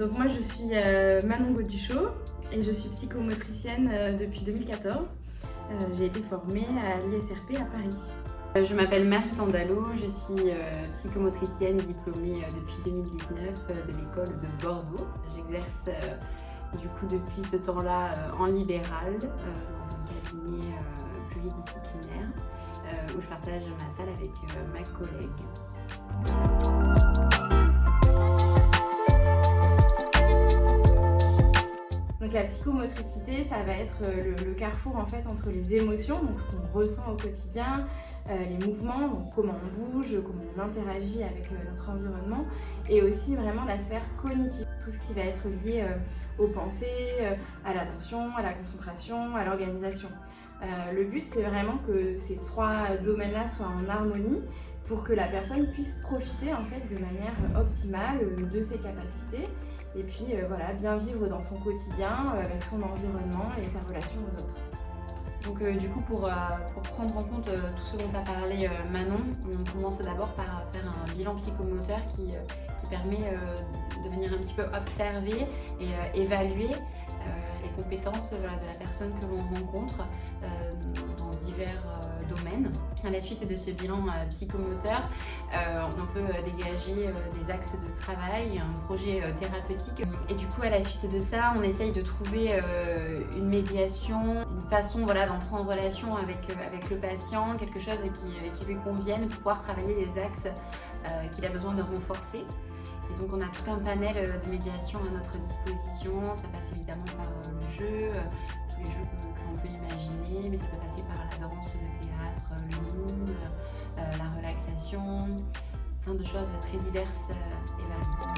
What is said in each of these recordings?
Donc moi je suis Manon Gauduchot et je suis psychomotricienne depuis 2014. J'ai été formée à l'ISRP à Paris. Je m'appelle Marie Candalo, je suis psychomotricienne diplômée depuis 2019 de l'école de Bordeaux. J'exerce du coup depuis ce temps-là en libéral dans un cabinet pluridisciplinaire où je partage ma salle avec ma collègue. Donc la psychomotricité, ça va être le carrefour en fait entre les émotions, donc ce qu'on ressent au quotidien, les mouvements, donc comment on bouge, comment on interagit avec notre environnement, et aussi vraiment la sphère cognitive, tout ce qui va être lié aux pensées, à l'attention, à la concentration, à l'organisation. Le but, c'est vraiment que ces trois domaines-là soient en harmonie pour que la personne puisse profiter en fait de manière optimale de ses capacités et puis voilà, bien vivre dans son quotidien avec son environnement et sa relation aux autres. Donc du coup pour prendre en compte tout ce dont tu as parlé Manon, on commence d'abord par faire un bilan psychomoteur qui permet de venir un petit peu observer et évaluer les compétences de la personne que l'on rencontre dans divers domaines. À la suite de ce bilan psychomoteur, on peut dégager des axes de travail, un projet thérapeutique. Et du coup, à la suite de ça, on essaye de trouver une médiation, une façon d'entrer en relation avec le patient, quelque chose qui lui convienne, pour pouvoir travailler les axes qu'il a besoin de renforcer. Et donc on a tout un panel de médiation à notre disposition. Ça passe évidemment par le jeu, tous les jeux que l'on peut imaginer, mais ça peut passer par la danse, le théâtre, le mime, la relaxation, plein de choses très diverses et variées.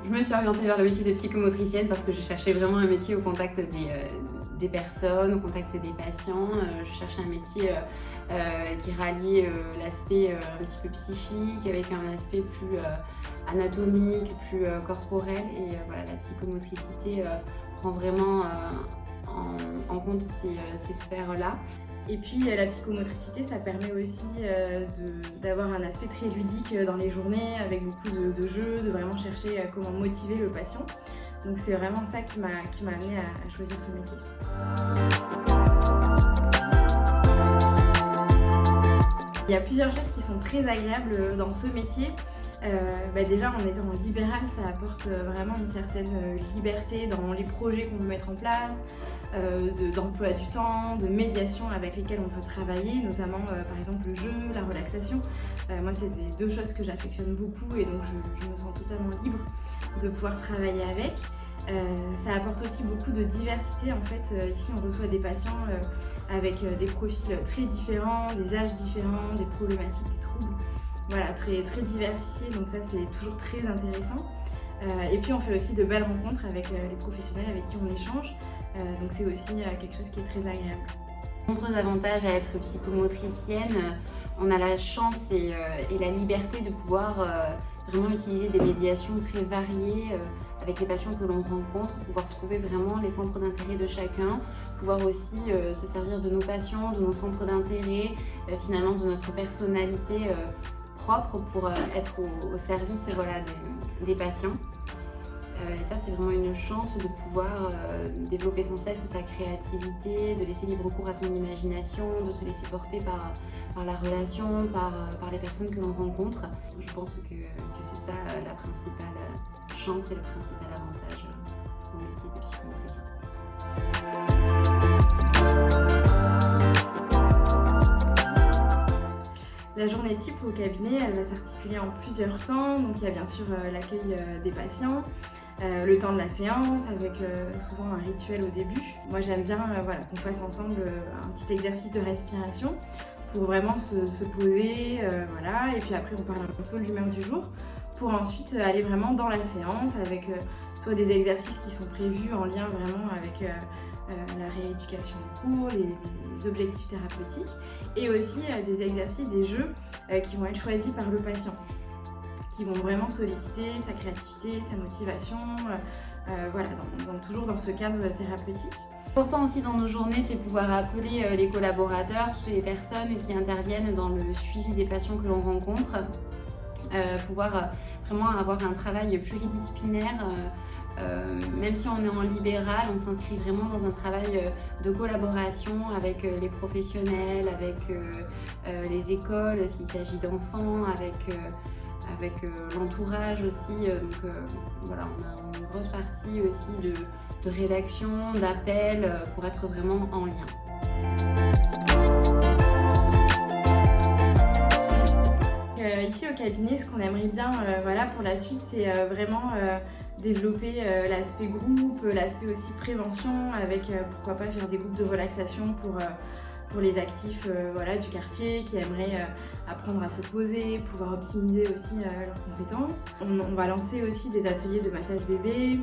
Je me suis orientée vers le métier de psychomotricienne parce que je cherchais vraiment un métier au contact des personnes, au contact des patients. Je cherchais un métier qui rallie l'aspect un petit peu psychique avec un aspect plus anatomique, plus corporel. Et voilà, la psychomotricité prend vraiment en compte ces sphères-là. Et puis la psychomotricité, ça permet aussi d'avoir un aspect très ludique dans les journées, avec beaucoup de jeux, de vraiment chercher comment motiver le patient. Donc c'est vraiment ça qui m'a amenée à choisir ce métier. Il y a plusieurs choses qui sont très agréables dans ce métier. Déjà en étant en libéral, ça apporte vraiment une certaine liberté dans les projets qu'on veut mettre en place, d'emploi du temps, de médiation avec lesquelles on peut travailler, notamment par exemple le jeu, la relaxation. Moi c'est des deux choses que j'affectionne beaucoup et donc je me sens totalement libre de pouvoir travailler avec. Ça apporte aussi beaucoup de diversité en fait. Ici on reçoit des patients avec des profils très différents, des âges différents, des problématiques, des troubles. Voilà, très, très diversifié, donc ça c'est toujours très intéressant. Et puis on fait aussi de belles rencontres avec les professionnels avec qui on échange, donc c'est aussi quelque chose qui est très agréable. Nombreux avantages à être psychomotricienne, on a la chance et la liberté de pouvoir vraiment utiliser des médiations très variées avec les patients que l'on rencontre, pouvoir trouver vraiment les centres d'intérêt de chacun, pouvoir aussi se servir de nos patients, de nos centres d'intérêt, finalement de notre personnalité propre pour être au service des patients. Et ça c'est vraiment une chance de pouvoir développer sans cesse sa créativité, de laisser libre cours à son imagination, de se laisser porter par la relation, par les personnes que l'on rencontre. Je pense que c'est ça la principale chance et le principal avantage au métier de psychomotricien. La journée type au cabinet, elle va s'articuler en plusieurs temps. Donc il y a bien sûr l'accueil des patients, le temps de la séance avec souvent un rituel au début. Moi j'aime bien qu'on fasse ensemble un petit exercice de respiration pour vraiment se poser, et puis après on parle un peu de l'humeur du jour pour ensuite aller vraiment dans la séance avec soit des exercices qui sont prévus en lien vraiment avec la rééducation en cours, les objectifs thérapeutiques et aussi des exercices, des jeux qui vont être choisis par le patient, qui vont vraiment solliciter sa créativité, sa motivation, toujours dans ce cadre thérapeutique. Important aussi dans nos journées, c'est pouvoir appeler les collaborateurs, toutes les personnes qui interviennent dans le suivi des patients que l'on rencontre, pouvoir vraiment avoir un travail pluridisciplinaire. Même si on est en libéral, on s'inscrit vraiment dans un travail de collaboration avec les professionnels, avec les écoles s'il s'agit d'enfants, avec l'entourage aussi. Donc voilà, on a une grosse partie aussi de rédaction, d'appel pour être vraiment en lien. Ici au cabinet, ce qu'on aimerait bien voilà, pour la suite, c'est vraiment développer l'aspect groupe, l'aspect aussi prévention, avec pourquoi pas faire des groupes de relaxation pour les actifs voilà, du quartier qui aimeraient apprendre à se poser, pouvoir optimiser aussi leurs compétences. On va lancer aussi des ateliers de massage bébé.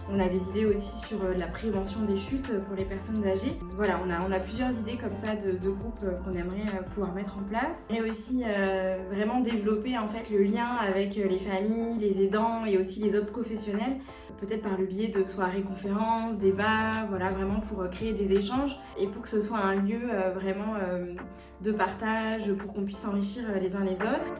On a des idées aussi sur la prévention des chutes pour les personnes âgées. Voilà, on a plusieurs idées comme ça de groupes qu'on aimerait pouvoir mettre en place. Et aussi vraiment développer en fait le lien avec les familles, les aidants et aussi les autres professionnels. Peut-être par le biais de soirées conférences, débats, voilà, vraiment pour créer des échanges et pour que ce soit un lieu vraiment de partage, pour qu'on puisse s'enrichir les uns les autres.